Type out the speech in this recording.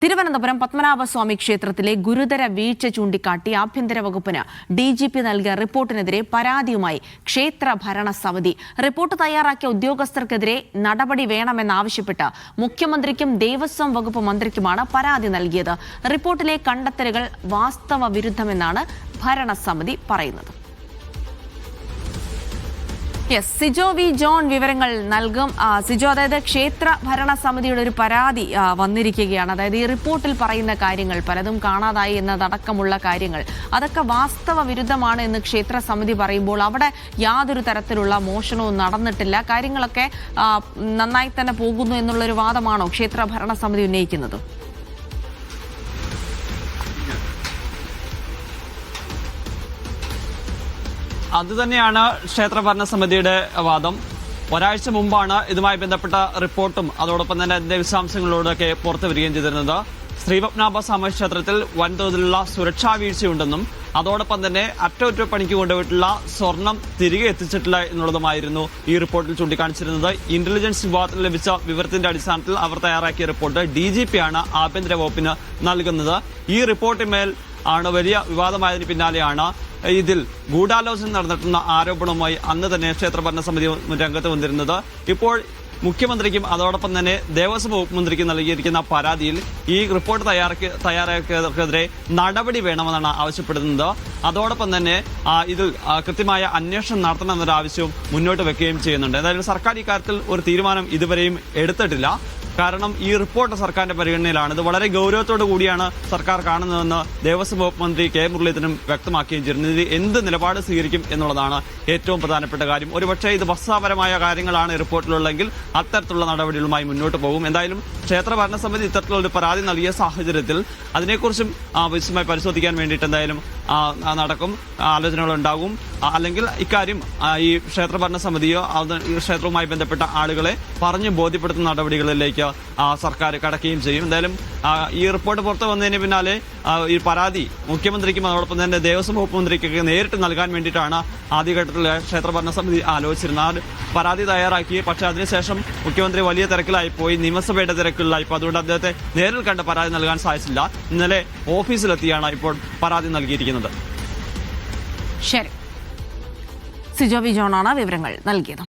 തിരുവനന്തപുരം പത്മനാഭസ്വാമി ക്ഷേത്രത്തിലെ ഗുരുതര വീഴ്ച ചൂണ്ടിക്കാട്ടി ആഭ്യന്തര വകുപ്പിന് ഡിജിപി നൽകിയ റിപ്പോർട്ടിനെതിരെ പരാതിയുമായി ക്ഷേത്ര ഭരണസമിതി. റിപ്പോർട്ട് തയ്യാറാക്കിയ ഉദ്യോഗസ്ഥർക്കെതിരെ നടപടി വേണമെന്നാവശ്യപ്പെട്ട് മുഖ്യമന്ത്രിക്കും ദേവസ്വം വകുപ്പ് മന്ത്രിക്കുമാണ് പരാതി നൽകിയത്. റിപ്പോർട്ടിലെ കണ്ടെത്തലുകൾ വാസ്തവ വിരുദ്ധമെന്നാണ് ഭരണസമിതി പറയുന്നത്. സിജോ വി ജോൺ വിവരങ്ങൾ നൽകും. സിജോ, അതായത് ക്ഷേത്ര ഭരണസമിതിയുടെ ഒരു പരാതി വന്നിരിക്കുകയാണ്. അതായത് ഈ റിപ്പോർട്ടിൽ പറയുന്ന കാര്യങ്ങൾ പലതും കാണാതായി എന്നതടക്കമുള്ള കാര്യങ്ങൾ അതൊക്കെ വാസ്തവ വിരുദ്ധമാണ് എന്ന് ക്ഷേത്ര സമിതി പറയുമ്പോൾ അവിടെ യാതൊരു തരത്തിലുള്ള മോഷണവും നടന്നിട്ടില്ല, കാര്യങ്ങളൊക്കെ നന്നായി തന്നെ പോകുന്നു എന്നുള്ളൊരു വാദമാണോ ക്ഷേത്ര ഭരണസമിതി ഉന്നയിക്കുന്നത്? അതുതന്നെയാണ് ക്ഷേത്ര ഭരണസമിതിയുടെ വാദം. ഒരാഴ്ച മുമ്പാണ് ഇതുമായി ബന്ധപ്പെട്ട റിപ്പോർട്ടും അതോടൊപ്പം തന്നെ അതിന്റെ വിശദാംശങ്ങളോടൊക്കെ പുറത്തു വരികയും ചെയ്തിരുന്നത്. ശ്രീപത്മനാഭസ്വാമി ക്ഷേത്രത്തിൽ വൻതോതിലുള്ള സുരക്ഷാ വീഴ്ചയുണ്ടെന്നും അതോടൊപ്പം തന്നെ അറ്റകുറ്റപ്പണിക്ക് കൊണ്ടുപോയിട്ടുള്ള സ്വർണം തിരികെ എത്തിച്ചിട്ടില്ല എന്നുള്ളതുമായിരുന്നു ഈ റിപ്പോർട്ടിൽ ചൂണ്ടിക്കാണിച്ചിരുന്നത്. ഇന്റലിജൻസ് വിഭാഗത്തിൽ ലഭിച്ച വിവരത്തിന്റെ അടിസ്ഥാനത്തിൽ അവർ തയ്യാറാക്കിയ റിപ്പോർട്ട് ഡിജിപിയാണ് ആഭ്യന്തര വകുപ്പിന് നൽകുന്നത്. ഈ റിപ്പോർട്ടിന്മേൽ ആണ് വലിയ വിവാദമായതിന് പിന്നാലെയാണ് ഇതിൽ ഗൂഢാലോചന നടന്നിട്ടുള്ള ആരോപണവുമായി അന്ന് തന്നെ ക്ഷേത്ര ഭരണസമിതി രംഗത്ത് വന്നിരുന്നത്. ഇപ്പോൾ മുഖ്യമന്ത്രിക്കും അതോടൊപ്പം തന്നെ ദേവസ്വം വകുപ്പ് മന്ത്രിക്കും നൽകിയിരിക്കുന്ന പരാതിയിൽ ഈ റിപ്പോർട്ട് തയ്യാറാക്കിയവർക്കെതിരെ നടപടി വേണമെന്നാണ് ആവശ്യപ്പെടുന്നത്. അതോടൊപ്പം തന്നെ ഇതിൽ കൃത്യമായ അന്വേഷണം നടത്തണമെന്നൊരു ആവശ്യവും മുന്നോട്ട് വെക്കുകയും ചെയ്യുന്നുണ്ട്. എന്തായാലും സർക്കാർ ഇക്കാര്യത്തിൽ ഒരു തീരുമാനം ഇതുവരെയും എടുത്തിട്ടില്ല. കാരണം ഈ റിപ്പോർട്ട് സർക്കാരിന്റെ പരിഗണനയിലാണ്. ഇത് വളരെ ഗൗരവത്തോടു കൂടിയാണ് സർക്കാർ കാണുന്നതെന്ന് ദേവസ്വം വകുപ്പ് മന്ത്രി കെ മുരളീധരനും വ്യക്തമാക്കുകയും ചെയ്യുന്നത്. ഇത് എന്ത് നിലപാട് സ്വീകരിക്കും എന്നുള്ളതാണ് ഏറ്റവും പ്രധാനപ്പെട്ട കാര്യം. ഒരുപക്ഷെ ഇത് വസ്തുതാപരമായ കാര്യങ്ങളാണ് റിപ്പോർട്ടിലുള്ളെങ്കിൽ അത്തരത്തിലുള്ള നടപടികളുമായി മുന്നോട്ട് പോകും. എന്തായാലും ക്ഷേത്ര ഭരണസമിതി ഇത്തരത്തിലുള്ള പരാതി നൽകിയ സാഹചര്യത്തിൽ അതിനെക്കുറിച്ചും വിശദമായി പരിശോധിക്കാൻ വേണ്ടിയിട്ട് എന്തായാലും നടക്കും, ആലോചനകളുണ്ടാകും. അല്ലെങ്കിൽ ഇക്കാര്യം ഈ ക്ഷേത്ര ഭരണസമിതിയോ ക്ഷേത്രവുമായി ബന്ധപ്പെട്ട ആളുകളെ പറഞ്ഞു ബോധ്യപ്പെടുത്തുന്ന നടപടികളിലേക്ക് സർക്കാർ കടക്കുകയും ചെയ്യും. എന്തായാലും ഈ റിപ്പോർട്ട് പുറത്തു വന്നതിന് പിന്നാലെ ഈ പരാതി മുഖ്യമന്ത്രിക്കും അതോടൊപ്പം തന്നെ ദേവസ്വം വകുപ്പ് മന്ത്രിക്കൊക്കെ നേരിട്ട് നൽകാൻ വേണ്ടിയിട്ടാണ് ആദ്യഘട്ടത്തിൽ ക്ഷേത്ര ഭരണസമിതി ആലോചിച്ചിരുന്നത്. പരാതി തയ്യാറാക്കി, പക്ഷെ അതിനുശേഷം മുഖ്യമന്ത്രി വലിയ തിരക്കിലായി പോയി, നിയമസഭയുടെ തിരക്കിലായി. അതുകൊണ്ട് അദ്ദേഹത്തെ നേരിൽ കണ്ട് പരാതി നൽകാൻ സാധിച്ചില്ല. ഇന്നലെ ഓഫീസിലെത്തിയാണ് ഇപ്പോൾ പരാതി നൽകിയിരിക്കുന്നത്. ശരി, സിജോ വി ജോണാണ് വിവരങ്ങൾ നൽകിയത്.